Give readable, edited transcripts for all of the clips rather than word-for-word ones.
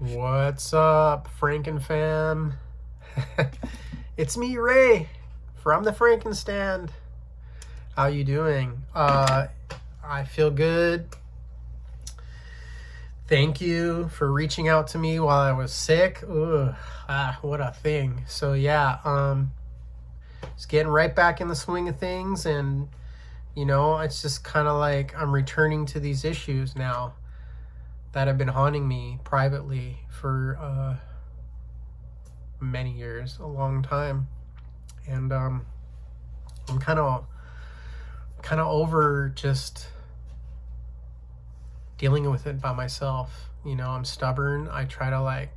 What's up, Frankenfam? It's me, Ray, from the Frankenstand. How you doing? I feel good. Thank you for reaching out to me while I was sick. Ugh, what a thing. So yeah, just getting right back in the swing of things, and it's just kind of like I'm returning to these issues now that have been haunting me privately for many years, a long time. And I'm kind of over just dealing with it by myself. I'm stubborn. I try to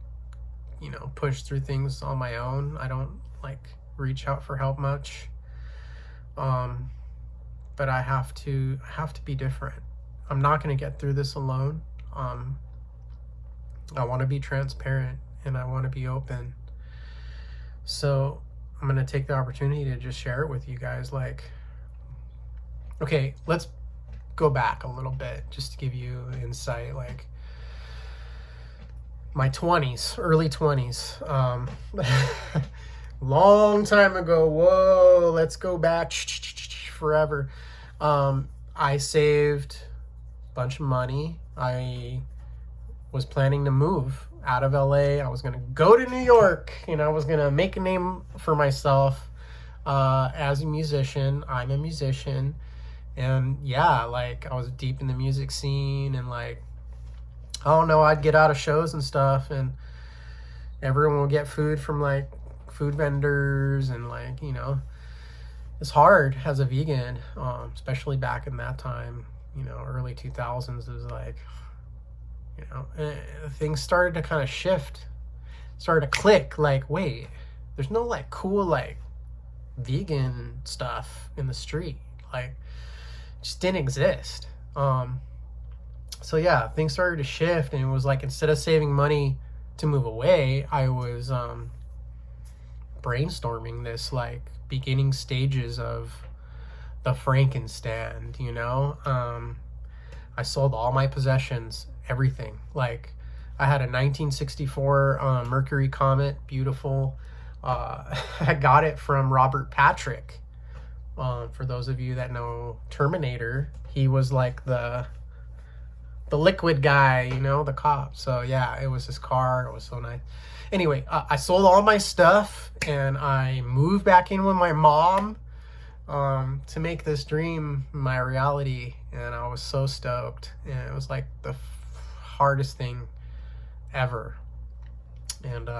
push through things on my own. I don't reach out for help much. But I have to be different. I'm not going to get through this alone. I want to be transparent and I want to be open. So I'm going to take the opportunity to just share it with you guys. Okay, let's go back a little bit just to give you insight. My 20s, early 20s, long time ago. Whoa, let's go back forever. I saved a bunch of money. I was planning to move out of LA. I was going to go to New York and I was going to make a name for myself as a musician. I'm a musician. And yeah, I was deep in the music scene, and I don't know, I'd get out of shows and stuff, and everyone would get food from food vendors, and it's hard as a vegan, especially back in that time, early 2000s. It was things started to kind of shift, started to click. Wait, there's no cool vegan stuff in the street. Just didn't exist. So yeah, things started to shift, and it was instead of saving money to move away, I was brainstorming this beginning stages of the Frankenstand. I sold all my possessions, everything. I had a 1964 Mercury Comet, beautiful. I got it from Robert Patrick. For those of you that know Terminator, he was the liquid guy, the cop. So yeah, it was his car. It was so nice. Anyway, I sold all my stuff and I moved back in with my mom to make this dream my reality. And I was so stoked. And it was the hardest thing ever. And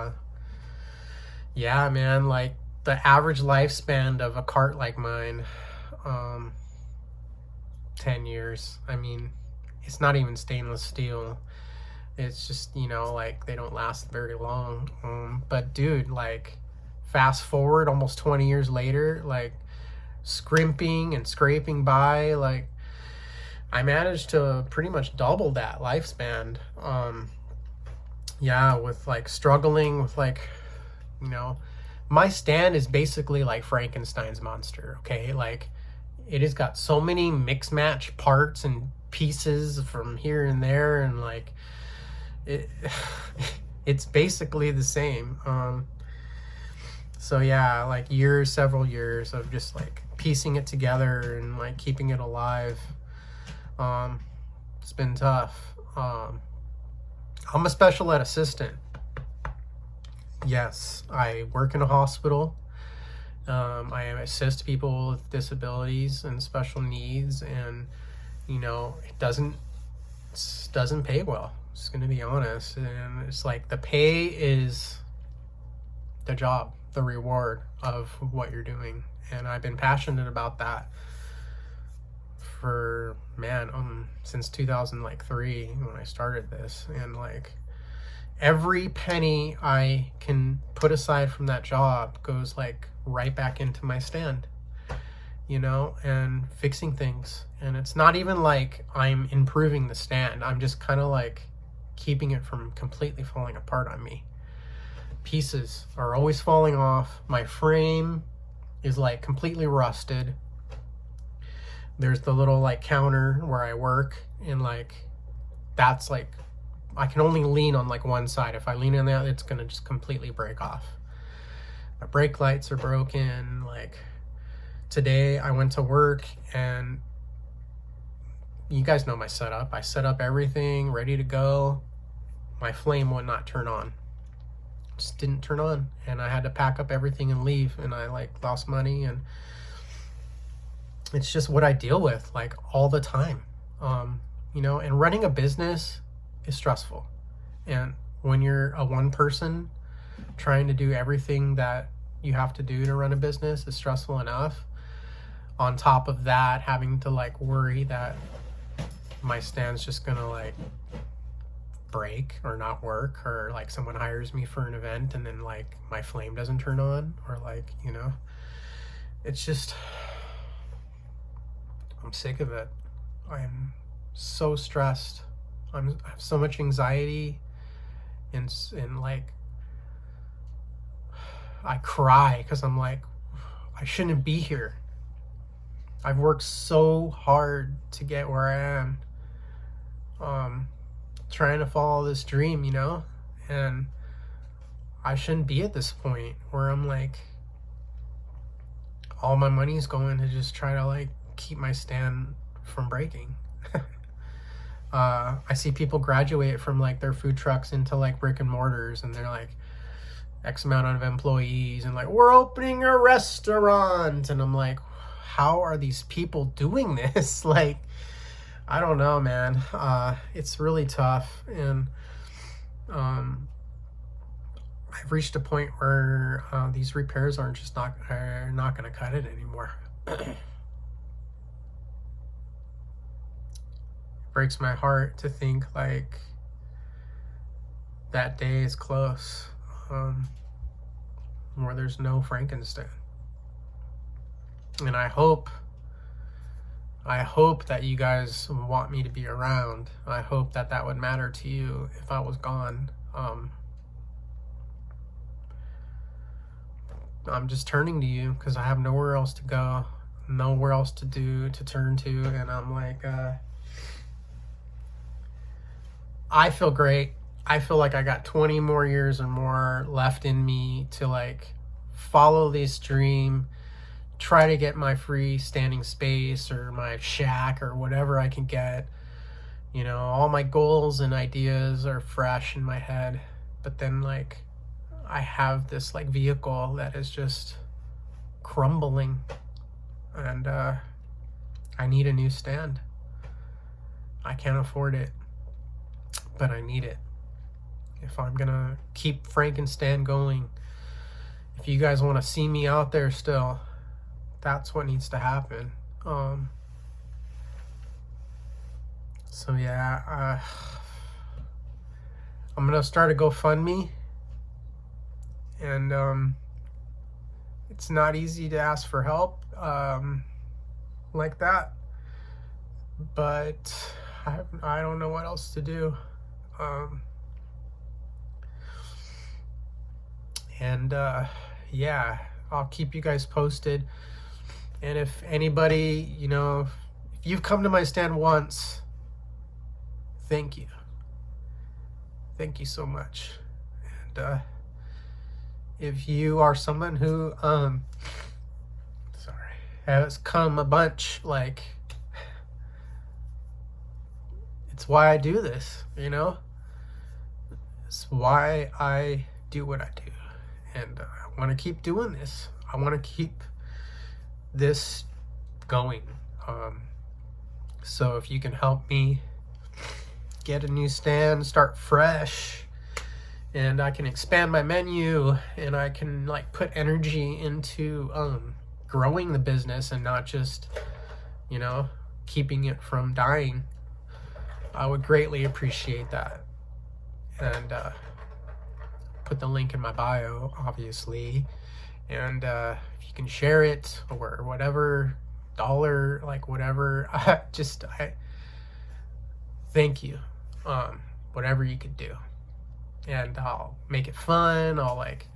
yeah, man, the average lifespan of a cart like mine, 10 years. I mean, it's not even stainless steel. It's just, they don't last very long. But dude, fast forward almost 20 years later, scrimping and scraping by, I managed to pretty much double that lifespan. Yeah, with struggling with my stand is basically like Frankenstein's monster, okay? It has got so many mix match parts and pieces from here and there, and it's basically the same. So yeah, several years of just piecing it together and keeping it alive. It's been tough. I'm a special ed assistant. Yes, I work in a hospital. I assist people with disabilities and special needs, and it doesn't pay well. Just gonna be honest. And it's the pay is the job, the reward of what you're doing. And I've been passionate about that for since 2003 when I started this. And every penny I can put aside from that job goes right back into my stand, and fixing things. And it's not even I'm improving the stand. I'm just kind of keeping it from completely falling apart on me. Pieces are always falling off. My frame is completely rusted. There's the little counter where I work, and that's I can only lean on like one side. If I lean on that, it's gonna just completely break off. My brake lights are broken. Like today I went to work, and you guys know my setup. I set up everything ready to go. My flame would not turn on. Just didn't turn on, and I had to pack up everything and leave, and I like lost money. And it's just what I deal with like all the time. You know, and running a business is stressful. And when you're a one person trying to do everything that you have to do to run a business is stressful enough. On top of that, having to like worry that my stand's just gonna like break or not work, or like someone hires me for an event and then like my flame doesn't turn on, or like, you know, it's just, I'm sick of it. I'm so stressed. I have so much anxiety, and like I cry because I'm like, I shouldn't be here. I've worked so hard to get where I am, trying to follow this dream, you know, and I shouldn't be at this point where I'm like, all my money's going to just try to like keep my stand from breaking. I see people graduate from like their food trucks into like brick and mortars, and they're like X amount of employees, and like, we're opening a restaurant, and I'm like, how are these people doing this? Like, I don't know, man. It's really tough, and I've reached a point where these repairs are not going to cut it anymore. Breaks my heart to think like that day is close, where there's no Frankenstein. And I hope that you guys want me to be around. I hope that that would matter to you if I was gone. I'm just turning to you because I have nowhere else to go, nowhere else to do, to turn to, and I'm like, I feel great. I feel like I got 20 more years or more left in me to like follow this dream, try to get my free standing space or my shack or whatever I can get. You know, all my goals and ideas are fresh in my head, but then like I have this like vehicle that is just crumbling, and I need a new stand. I can't afford it, but I need it if I'm gonna keep Frankenstand going. If you guys want to see me out there still, that's what needs to happen. So yeah, I'm gonna start a GoFundMe, and it's not easy to ask for help like that, but I don't know what else to do. Yeah, I'll keep you guys posted. And if anybody, you know, if you've come to my stand once, thank you. Thank you so much. And if you are someone who has come a bunch, like, it's why I do this, you know? It's why I do what I do. And I want to keep doing this. I want to keep this going. So if you can help me get a new stand, start fresh, and I can expand my menu, and I can like put energy into growing the business and not just, you know, keeping it from dying, I would greatly appreciate that. And put the link in my bio, obviously, and if you can share it or whatever, dollar, like whatever, I thank you. Whatever you could do, and I'll make it fun. I'll like,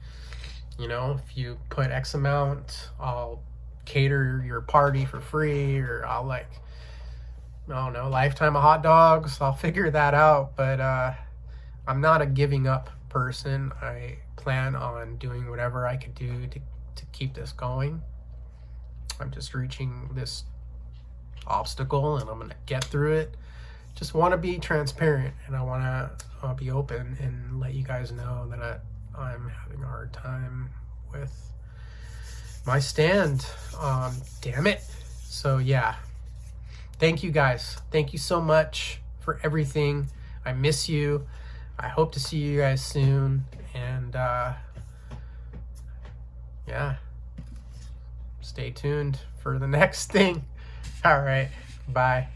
you know, if you put X amount, I'll cater your party for free, or I'll like, I don't know, lifetime of hot dogs. I'll figure that out, but I'm not a giving up person. I plan on doing whatever I could do to keep this going. I'm just reaching this obstacle and I'm going to get through it. Just want to be transparent, and I want to be open and let you guys know that I'm having a hard time with my stand. Damn it. So yeah, thank you guys. Thank you so much for everything. I miss you. I hope to see you guys soon. And yeah, stay tuned for the next thing. All right, bye.